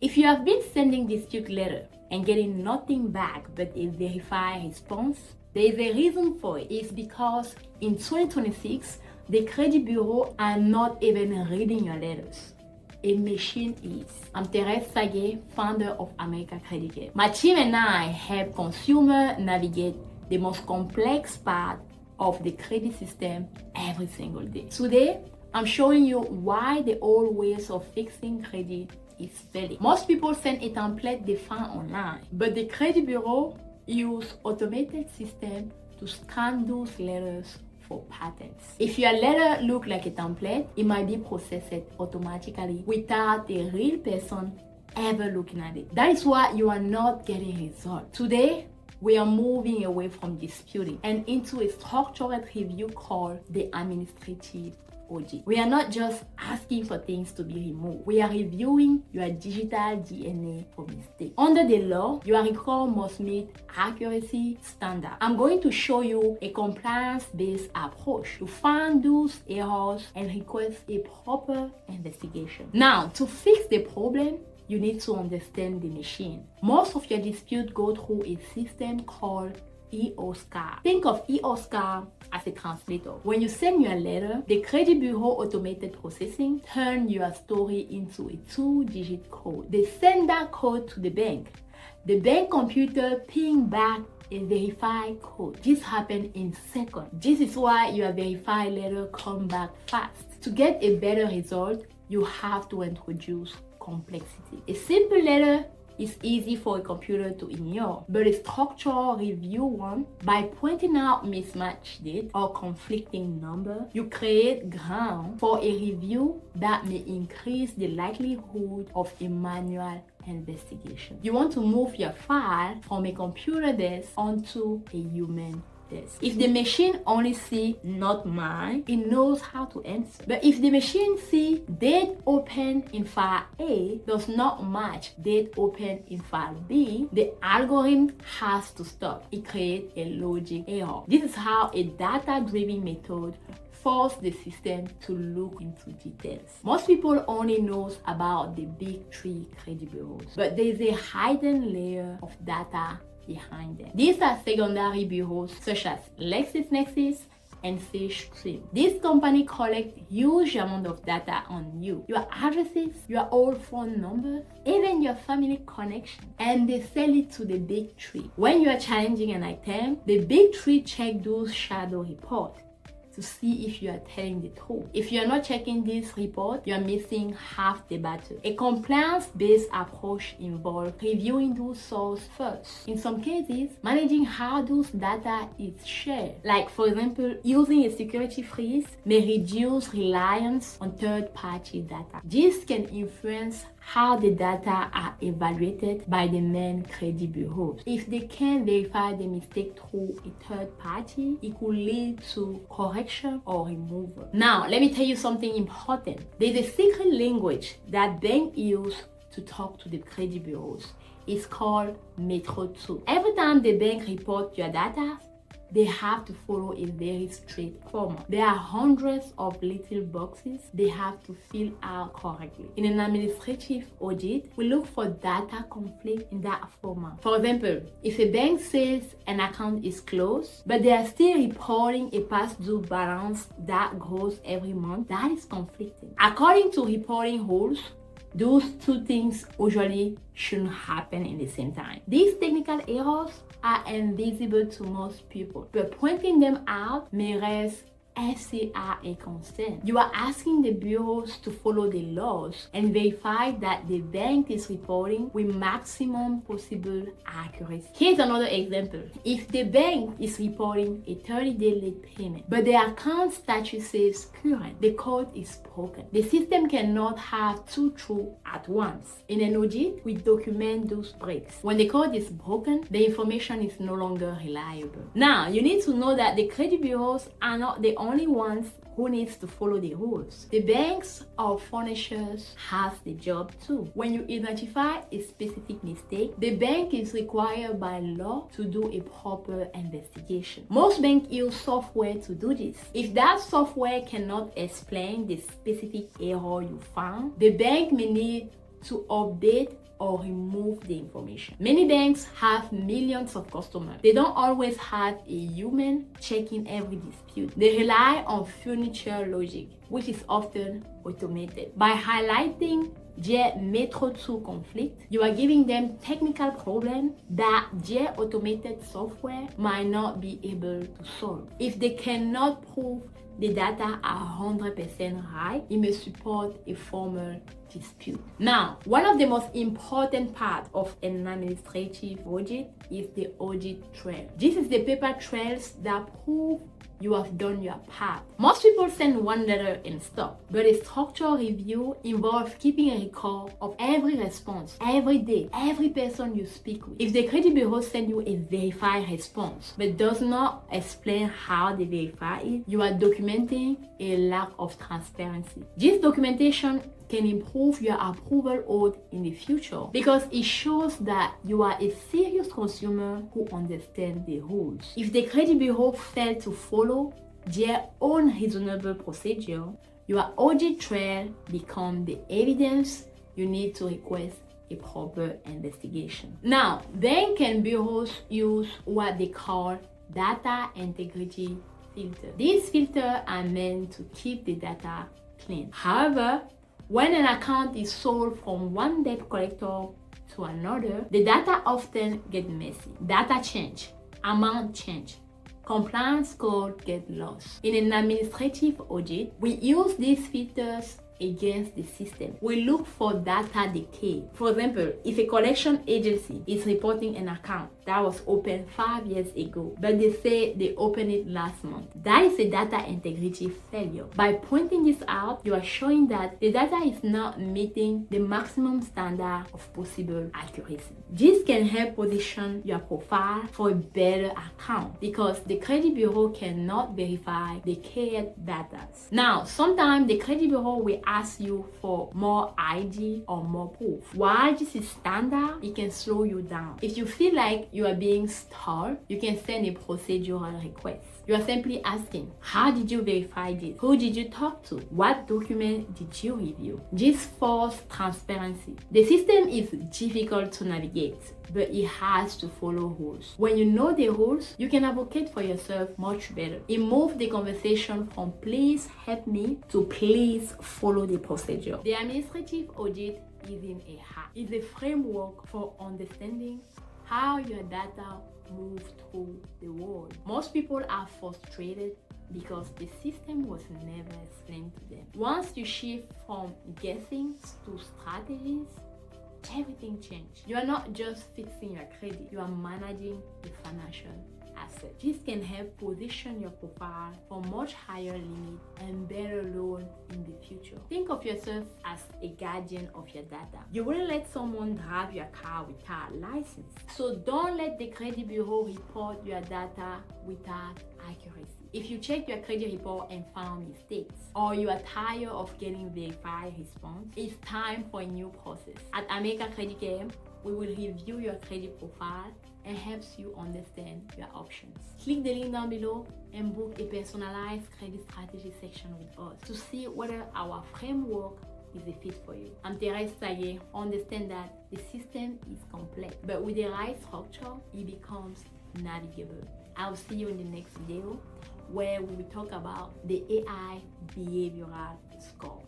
If you have been sending dispute letter and getting nothing back but a verified response, there is a reason for it. It's because in 2026, the credit bureau are not even reading your letters. A machine is. I'm Therese Tsague, founder of America Credit Care. My team and I help consumers navigate the most complex part of the credit system every single day. Today, I'm showing you why the old ways of fixing credit is failing. Most people send a template they found online, but the credit bureau use automated system to scan those letters for patterns. If your letter look like a template, it might be processed automatically without a real person ever looking at it. That is why you are not getting results. Today, we are moving away from disputing and into a structured review called the Administrative Audit. We are not just asking for things to be removed. We are reviewing your digital DNA for mistakes. Under the law, your record must meet accuracy standards. I'm going to show you a compliance-based approach to find those errors and request a proper investigation. Now, to fix the problem, you need to understand the machine. Most of your disputes go through a system called EOSCAR. Think of EOSCAR as a translator. When you send your letter, the credit bureau automated processing turns your story into a 2-digit code. They send that code to the bank. The bank computer ping back a verified code. This happens in seconds. This is why your verified letter come back fast. To get a better result, you have to introduce complexity. A simple letter is easy for a computer to ignore, but a structural review one, by pointing out mismatched date or conflicting number, you create ground for a review that may increase the likelihood of a manual investigation. You want to move your file from a computer desk onto a human desk. If the machine only see not mine, it knows how to answer. But if the machine see date open in file A does not match date open in file B, the algorithm has to stop. It creates a logic error. This is how a data-driven method force the system to look into details. Most people only knows about the big 3 credit bureaus, but there is a hidden layer of data behind them. These are secondary bureaus such as LexisNexis and SageStream. This company collect huge amount of data on you, your addresses, your old phone numbers, even your family connection, and they sell it to the big 3. When you are challenging an item, the big 3 check those shadow reports to see if you are telling the truth. If you are not checking this report, you are missing half the battle. A compliance-based approach involves reviewing those sources first. In some cases, managing how those data is shared. Like, for example, using a security freeze may reduce reliance on third-party data. This can influence how the data are evaluated by the main credit bureaus. If they can't verify the mistake through a third party, it could lead to correction or removal. Now, let me tell you something important. There's a secret language that banks use to talk to the credit bureaus. It's called Metro 2. Every time the bank reports your data, they have to follow a very strict format. There are hundreds of little boxes they have to fill out correctly. In an administrative audit, we look for data conflict in that format. For example, if a bank says an account is closed, but they are still reporting a past due balance that grows every month, that is conflicting. According to reporting rules, those two things usually shouldn't happen in the same time. These technical errors are invisible to most people, but pointing them out may raise FCRA concern. You are asking the bureaus to follow the laws and verify that the bank is reporting with maximum possible accuracy. Here's another example. If the bank is reporting a 30-day late payment, but the account status says current, the code is broken. The system cannot have 2 truths at once. In an audit, we document those breaks. When the code is broken, the information is no longer reliable. Now, you need to know that the credit bureaus are not the only ones who needs to follow the rules. The banks or furnishers has the job too. When you identify a specific mistake, the bank is required by law to do a proper investigation. Most banks use software to do this. If that software cannot explain the specific error you found, the bank may need to update or remove the information. Many banks have millions of customers. They don't always have a human checking every dispute. They rely on furniture logic, which is often automated. By highlighting their method to conflict, you are giving them technical problems that their automated software might not be able to solve. If they cannot prove the data are 100% right, it may support a formal dispute. Now, one of the most important parts of an administrative audit is the audit trail. This is the paper trails that prove you have done your part. Most people send one letter and stop, but a structured review involves keeping a record of every response, every day, every person you speak with. If the credit bureau sends you a verified response but does not explain how they verify it, you are documenting a lack of transparency. This documentation can improve your approval oath in the future because it shows that you are a serious consumer who understands the rules. If the credit bureau fails to follow their own reasonable procedure, your audit trail becomes the evidence you need to request a proper investigation. Now, banks and bureaus use what they call data integrity filters. These filters are meant to keep the data clean. However, when an account is sold from one debt collector to another, the data often get messy. Data change, amount change, compliance code get lost. In an administrative audit, we use these filters against the system. We look for data decay. For example, if a collection agency is reporting an account that was opened 5 years ago, but they say they opened it last month, that is a data integrity failure. By pointing this out, you are showing that the data is not meeting the maximum standard of possible accuracy. This can help position your profile for a better account because the credit bureau cannot verify the decayed data. Now, sometimes the credit bureau will ask you for more ID or more proof. While this is standard, it can slow you down. If you feel like you are being stalled, you can send a procedural request. You are simply asking, how did you verify this? Who did you talk to? What document did you review? This forces transparency. The system is difficult to navigate, but it has to follow rules. When you know the rules, you can advocate for yourself much better. It moves the conversation from please help me to please follow the procedure. The administrative audit isn't a hack. It's a framework for understanding how your data move through the world. Most people are frustrated because the system was never explained to them. Once you shift from guessing to strategies, everything changes. You are not just fixing your credit, you are managing the financial asset. This can help position your profile for much higher limit and better loan in the future. Think of yourself as a guardian of your data. You wouldn't let someone drive your car without a license. So don't let the credit bureau report your data without accuracy. If you check your credit report and found mistakes, or you are tired of getting verified response, it's time for a new process. At America Credit Care, we will review your credit profile and helps you understand your options. Click the link down below and book a personalized credit strategy section with us to see whether our framework is a fit for you. I'm Therese Tsague. Understand that the system is complex, but with the right structure, it becomes navigable. I'll see you in the next video where we will talk about the AI behavioral score.